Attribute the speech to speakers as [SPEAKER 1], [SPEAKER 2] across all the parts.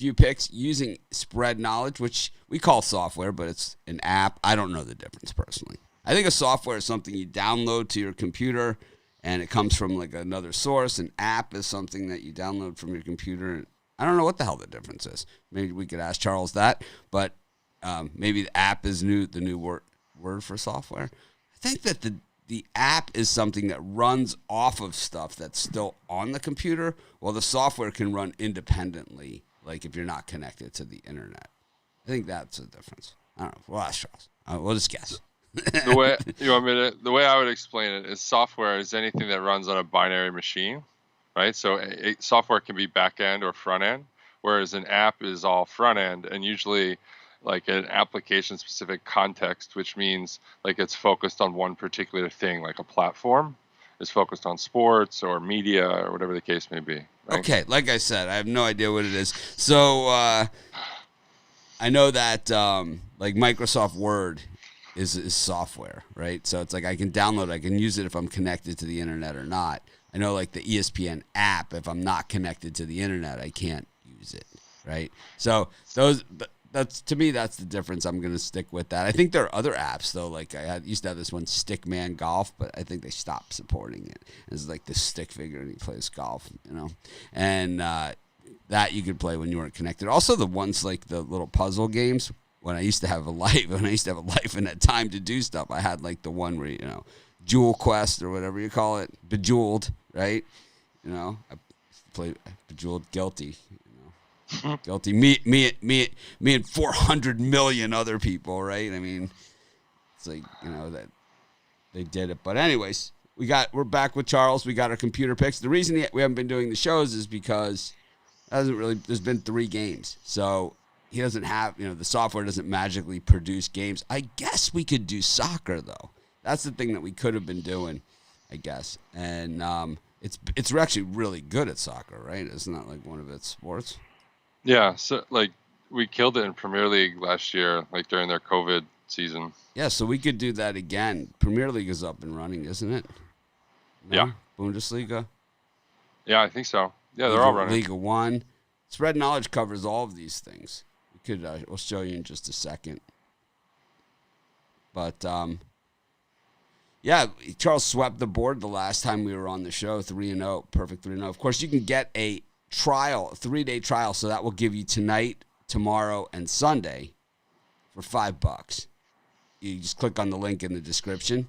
[SPEAKER 1] few picks using Spread Knowledge, which we call software, but it's an app. I don't know the difference personally. I think a software is something you download to your computer and it comes from like another source. An app is something that you download from your computer. I don't know what the hell the difference is. Maybe we could ask Charles that, but maybe the app is the new word for software. I think that the app is something that runs off of stuff that's still on the computer, while the software can run independently, like if you're not connected to the internet. I think that's the difference. I don't know. We'll ask Charles. We'll just guess.
[SPEAKER 2] The way you want me to, the way I would explain it is software is anything that runs on a binary machine, right? So software can be back end or front end, whereas an app is all front end and usually like an application specific context, which means like it's focused on one particular thing, like a platform is focused on sports or media or whatever the case may be. Right?
[SPEAKER 1] Okay, like I said, I have no idea what it is. So I know that like Microsoft Word is software, right? So it's like I can download it, I can use it if I'm connected to the internet or not. I know like the ESPN app, if I'm not connected to the internet, I can't use it, right? So that's to me, that's the difference. I'm going to stick with that. I think there are other apps though. Like used to have this one, Stickman Golf, but I think they stopped supporting it. It's like this stick figure and he plays golf, you know, and that you could play when you weren't connected. Also, the ones like the little puzzle games. When I used to have a life, and had time to do stuff, I had like the one where Jewel Quest or whatever you call it, Bejeweled, right? You know, I played Bejeweled Guilty. Guilty. Me and 400 million other people, right? I mean, it's like, that they did it. But anyways, we're back with Charles. We got our computer picks. The reason we haven't been doing the shows is because there's been 3 games. So he doesn't have, the software doesn't magically produce games. I guess we could do soccer though. That's the thing that we could have been doing, I guess. And it's actually really good at soccer, right? Isn't that like one of its sports?
[SPEAKER 2] Yeah, so like we killed it in Premier League last year, like during their COVID season.
[SPEAKER 1] Yeah, so we could do that again. Premier League is up and running, isn't it? No?
[SPEAKER 2] Yeah.
[SPEAKER 1] Bundesliga?
[SPEAKER 2] Yeah, I think so. Yeah, they're all running.
[SPEAKER 1] Liga 1. Spread Knowledge covers all of these things. We could, we'll show you in just a second. But, yeah, Charles swept the board the last time we were on the show, 3-0, perfect 3-0. Of course, you can get a 3-day trial, so that will give you tonight, tomorrow, and Sunday for $5. You just click on the link in the description,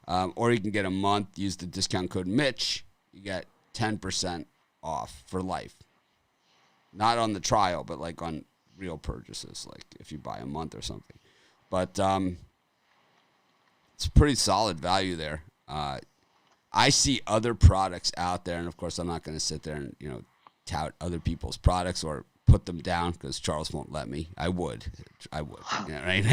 [SPEAKER 1] or you can get a month. Use the discount code Mitch. You get 10% off for life. Not on the trial, but like on real purchases, like if you buy a month or something. But it's pretty solid value there. I see other products out there, and of course, I'm not going to sit there and tout other people's products or put them down because Charles won't let me. I would, right?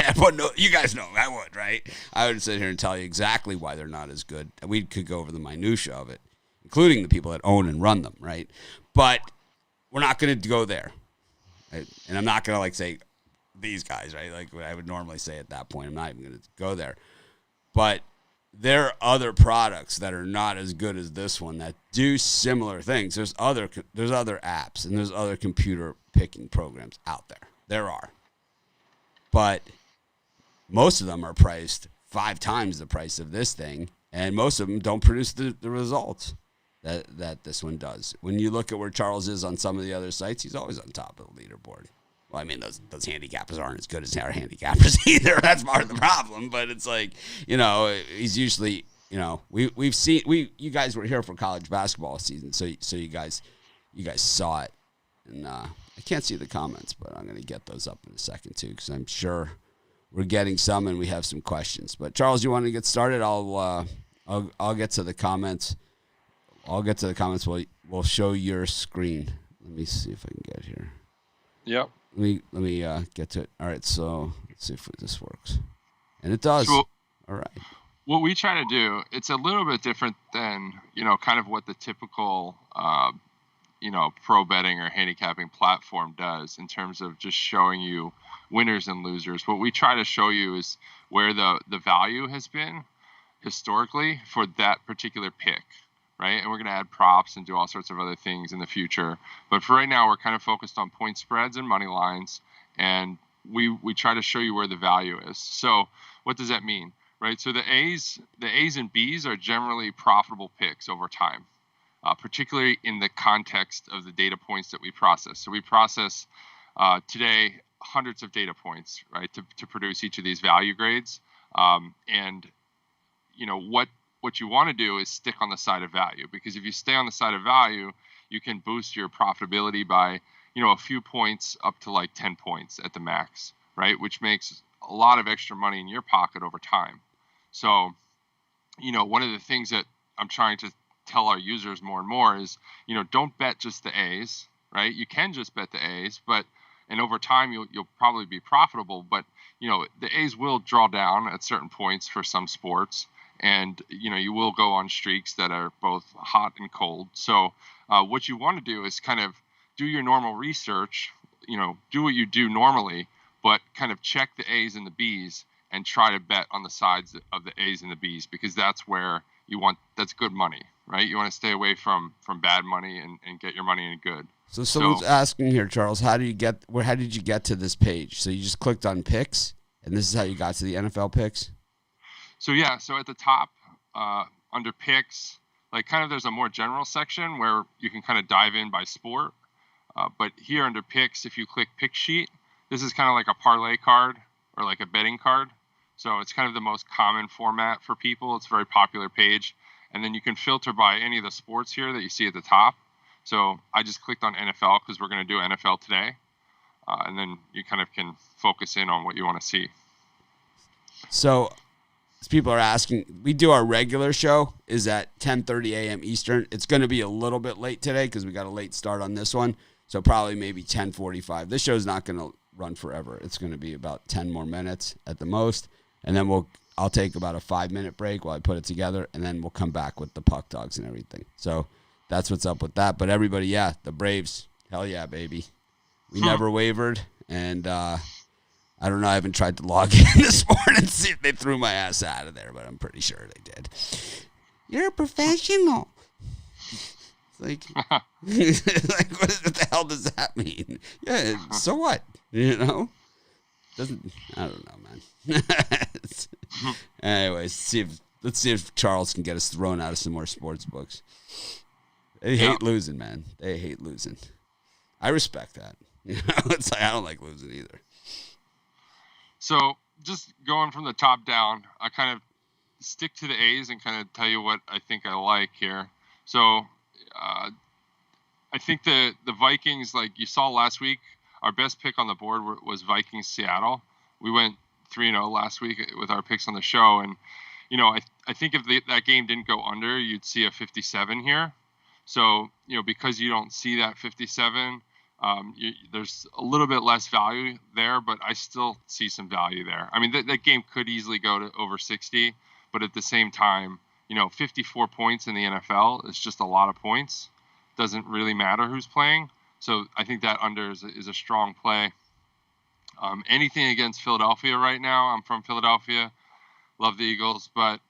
[SPEAKER 1] You guys know I would, right? I would sit here and tell you exactly why they're not as good. We could go over the minutia of it, including the people that own and run them, right? But we're not going to go there, right? And I'm not going to like say these guys, right? Like what I would normally say at that point. I'm not even going to go there. But there are other products that are not as good as this one that do similar things. There's other apps and there's other computer picking programs out there. There are. But most of them are priced 5 times the price of this thing, and most of them don't produce the results that this one does. When you look at where Charles is on some of the other sites, he's always on top of the leaderboard. Well, I mean, those handicappers aren't as good as our handicappers either. That's part of the problem. But it's like, he's usually, we've seen you guys were here for college basketball season, so you guys saw it, and I can't see the comments, but I'm going to get those up in a second too, because I'm sure we're getting some and we have some questions. But Charles, you want to get started? I'll get to the comments. We'll show your screen. Let me see if I can get here.
[SPEAKER 2] Yep.
[SPEAKER 1] Let me get to it. All right, so let's see if this works. And it does.
[SPEAKER 2] So,
[SPEAKER 1] all right.
[SPEAKER 2] What we try to do, it's a little bit different than, kind of what the typical, pro betting or handicapping platform does in terms of just showing you winners and losers. What we try to show you is where the value has been historically for that particular pick, right? And we're going to add props and do all sorts of other things in the future. But for right now, we're kind of focused on point spreads and money lines, and we try to show you where the value is. So what does that mean, right? So the A's and B's are generally profitable picks over time, particularly in the context of the data points that we process. So we process today hundreds of data points, right, to produce each of these value grades. And what you want to do is stick on the side of value, because if you stay on the side of value, you can boost your profitability by a few points up to like 10 points at the max, right? Which makes a lot of extra money in your pocket over time. So, one of the things that I'm trying to tell our users more and more is, don't bet just the A's, right? You can just bet the A's, and over time you'll probably be profitable, but the A's will draw down at certain points for some sports, and you will go on streaks that are both hot and cold. So what you want to do is kind of do your normal research, do what you do normally, but kind of check the A's and the B's and try to bet on the sides of the A's and the B's, because that's where that's good money, right? You want to stay away from bad money and get your money in good.
[SPEAKER 1] So someone's asking here, Charles, how did you get to this page? So you just clicked on picks, and this is how you got to the NFL picks?
[SPEAKER 2] So at the top, under picks, like kind of there's a more general section where you can kind of dive in by sport. But here under picks, if you click pick sheet, this is kind of like a parlay card or like a betting card. So it's kind of the most common format for people. It's a very popular page. And then you can filter by any of the sports here that you see at the top. So I just clicked on NFL because we're going to do NFL today. And then you kind of can focus in on what you want to see.
[SPEAKER 1] So as people are asking, we do our regular show is at 10:30 a.m. Eastern. It's going to be a little bit late today because we got a late start on this one. So probably maybe 10:45. This show's not going to run forever. It's going to be about 10 more minutes at the most. And then I'll take about a 5-minute break while I put it together, and then we'll come back with the puck dogs and everything. So that's what's up with that. But everybody, yeah, the Braves, hell yeah, baby. We never wavered, and I don't know. I haven't tried to log in this morning and see if they threw my ass out of there, but I'm pretty sure they did. You're a professional. It's like, what the hell does that mean? Yeah, so what? Doesn't, I don't know, man. Anyways, let's see if Charles can get us thrown out of some more sports books. They hate losing, man. They hate losing. I respect that. It's like I don't like losing either.
[SPEAKER 2] So just going from the top down, I kind of stick to the A's and kind of tell you what I think I like here. So I think the Vikings, like you saw last week, our best pick on the board was Vikings Seattle. We went 3-0 last week with our picks on the show. And, I think if that game didn't go under, you'd see a 57 here. So, because you don't see that 57, there's a little bit less value there, but I still see some value there. I mean, that game could easily go to over 60, but at the same time, 54 points in the NFL is just a lot of points. Doesn't really matter who's playing. So I think that under is a strong play. Anything against Philadelphia right now, I'm from Philadelphia, love the Eagles, but,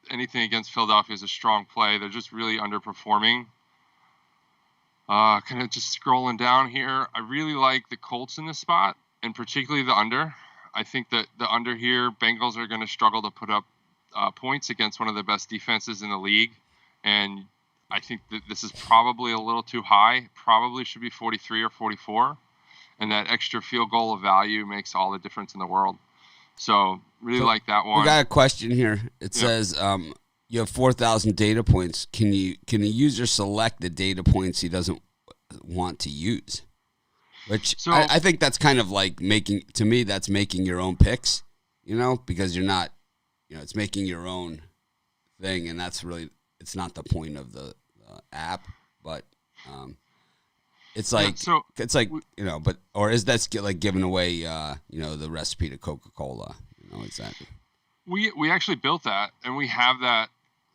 [SPEAKER 2] anything against Philadelphia is a strong play. They're just really underperforming. Kind of just scrolling down here. I really like the Colts in this spot, and particularly the under. I think that the under here, Bengals are going to struggle to put up points against one of the best defenses in the league. And I think that this is probably a little too high. Probably should be 43 or 44. And that extra field goal of value makes all the difference in the world. So really like that one.
[SPEAKER 1] We got a question here. It says you have 4,000 data points. Can the user select the data points he doesn't want to use? Which I think that's kind of like that's making your own picks, because you're not, it's making your own thing, and that's really, it's not the point of the app, but it's like, but, or is that like giving away, the recipe to Coca-Cola, exactly.
[SPEAKER 2] We actually built that, and we have that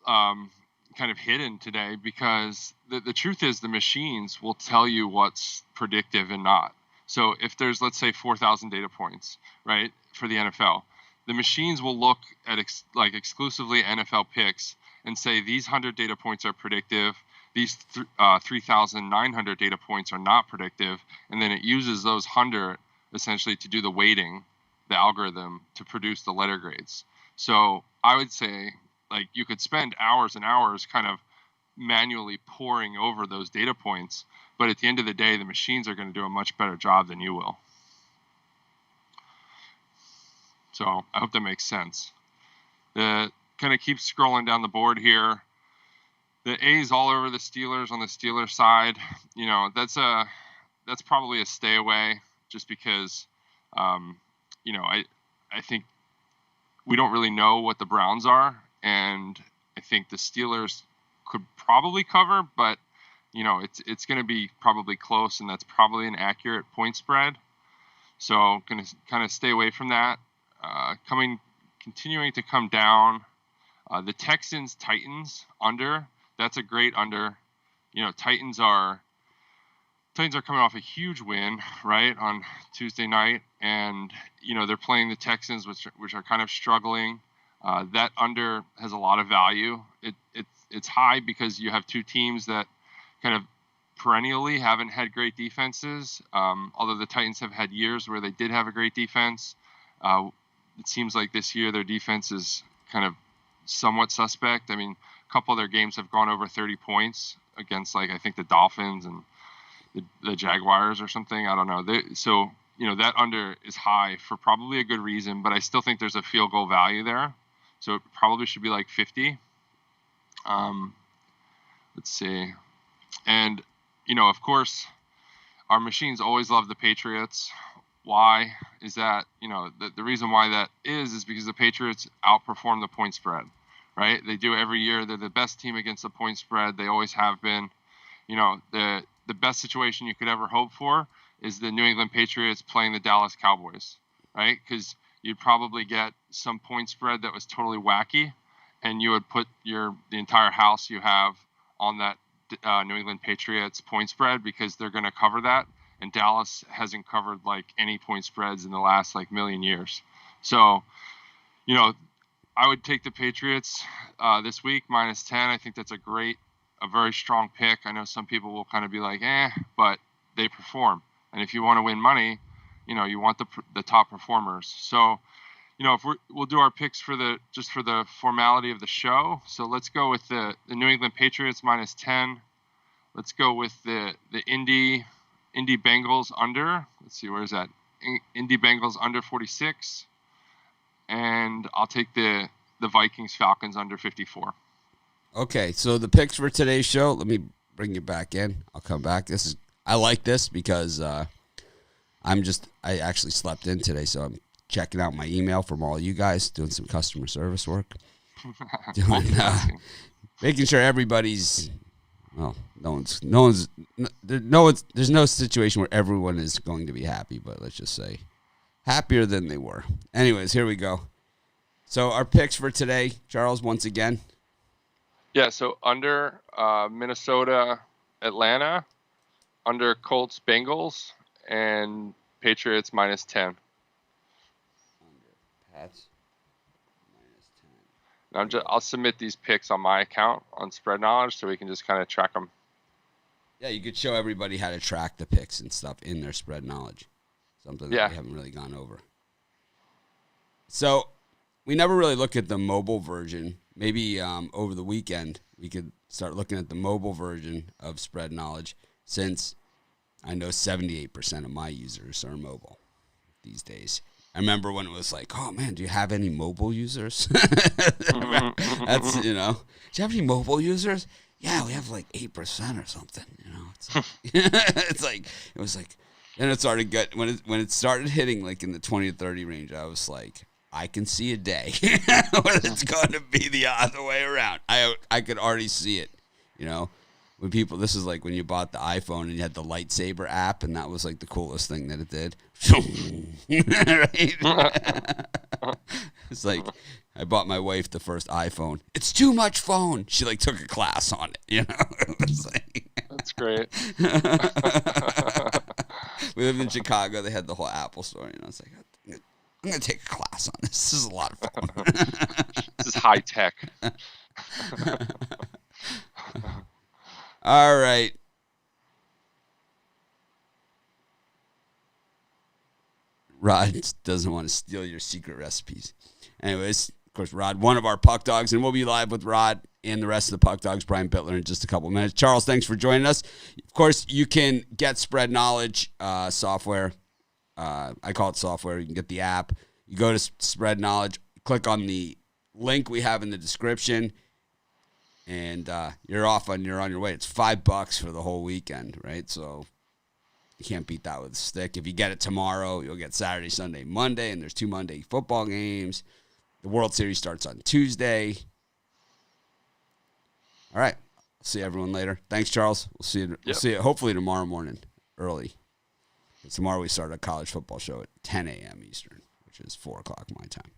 [SPEAKER 2] kind of hidden today, because the truth is the machines will tell you what's predictive and not. So if there's, let's say, 4,000 data points, right, for the NFL, the machines will look at exclusively NFL picks and say these 100 data points are predictive, these 3,900 data points are not predictive, and then it uses those 100 essentially to do the weighting, the algorithm, to produce the letter grades. So I would say, like, you could spend hours and hours kind of manually poring over those data points, but at the end of the day, the machines are going to do a much better job than you will. So I hope that makes sense. The kind of keep scrolling down the board here. The A's all over the Steelers on the Steelers side. You know, that's probably a stay away, just because, you know, I think we don't really know what the Browns are, and I think the Steelers could probably cover, but you know, it's going to be probably close, and that's probably an accurate point spread. So going to kind of stay away from that. Continuing to come down. The Texans Titans under. That's a great under. You know, Titans are coming off a huge win, right, on Tuesday night, and you know they're playing the Texans, which are kind of struggling. That under has a lot of value. It's high because you have two teams that kind of perennially haven't had great defenses. Although the Titans have had years where they did have a great defense, it seems like this year their defense is kind of somewhat suspect. I mean, a couple of their games have gone over 30 points against, like, I think the Dolphins and the Jaguars or something. I don't know. So, you know, that under is high for probably a good reason, but I still think there's a field goal value there. So it probably should be like 50. Let's see. And, you know, of course, our machines always love the Patriots. Why is that? You know, the reason why that is because the Patriots outperform the point spread, right? They do every year. They're the best team against the point spread. They always have been. You know, the best situation you could ever hope for is the New England Patriots playing the Dallas Cowboys, right? Because you'd probably get some point spread that was totally wacky, and you would put the entire house you have on that New England Patriots point spread because they're going to cover that. And Dallas hasn't covered like any point spreads in the last like million years. So, you know, I would take the Patriots this week -10. I think that's a very strong pick. I know some people will kind of be like, but they perform. And if you want to win money, you know, you want the top performers. So, you know, we'll do our picks for the formality of the show. So let's go with the New England Patriots -10. Let's go with the Indy Bengals under. Let's see, where is that? Indy Bengals under 46. And I'll take the Vikings Falcons under 54.
[SPEAKER 1] Okay, so the picks for today's show, let me bring you back in. I'll come back. I like this because I actually slept in today, so I'm checking out my email from all you guys, doing some customer service work. Making sure everybody's, well, there's no situation where everyone is going to be happy, but let's just say happier than they were. Anyways, here we go. So our picks for today, Charles, once again.
[SPEAKER 2] Yeah, so under Minnesota, Atlanta, under Colts, Bengals, and Patriots -10.
[SPEAKER 1] Under Pats -10.
[SPEAKER 2] I'll submit these picks on my account on Spread Knowledge so we can just kind of track them.
[SPEAKER 1] Yeah, you could show everybody how to track the picks and stuff in their Spread Knowledge. Something that we haven't really gone over. So we never really looked at the mobile version. Maybe over the weekend we could start looking at the mobile version of Spread Knowledge, since I know 78% of my users are mobile these days. I remember when it was like, oh, man, do you have any mobile users? That's, you know, do you have any mobile users? Yeah, we have like 8% or something, you know. It was like, and it started when it started hitting like in the 20 to 30 range, I was like, I can see a day when it's going to be the other way around. I could already see it, you know. When people, this is like when you bought the iPhone and you had the lightsaber app, and that was like the coolest thing that it did. Right? It's like I bought my wife the first iPhone. It's too much phone. She like took a class on it, you know. It's like,
[SPEAKER 2] that's great.
[SPEAKER 1] We lived in Chicago. They had the whole Apple store, you know. It's like, I'm gonna take a class on this. This is a lot of fun.
[SPEAKER 2] This is high tech.
[SPEAKER 1] All right. Rod doesn't want to steal your secret recipes. Anyways, of course, Rod, one of our puck dogs, and we'll be live with Rod and the rest of the puck dogs, Brian Bittler, in just a couple of minutes. Charles, thanks for joining us. Of course, you can get Spread Knowledge software. I call it software. You can get the app. You go to Spread Knowledge, click on the link we have in the description, and you're on your way. It's $5 for the whole weekend, right? So you can't beat that with a stick. If you get it tomorrow, you'll get Saturday, Sunday, Monday, and there's 2 Monday football games. The World Series starts on Tuesday. All right. See everyone later. Thanks, Charles. We'll see you. We'll see you hopefully tomorrow morning early. Tomorrow we start a college football show at 10 a.m. Eastern, which is 4 o'clock my time.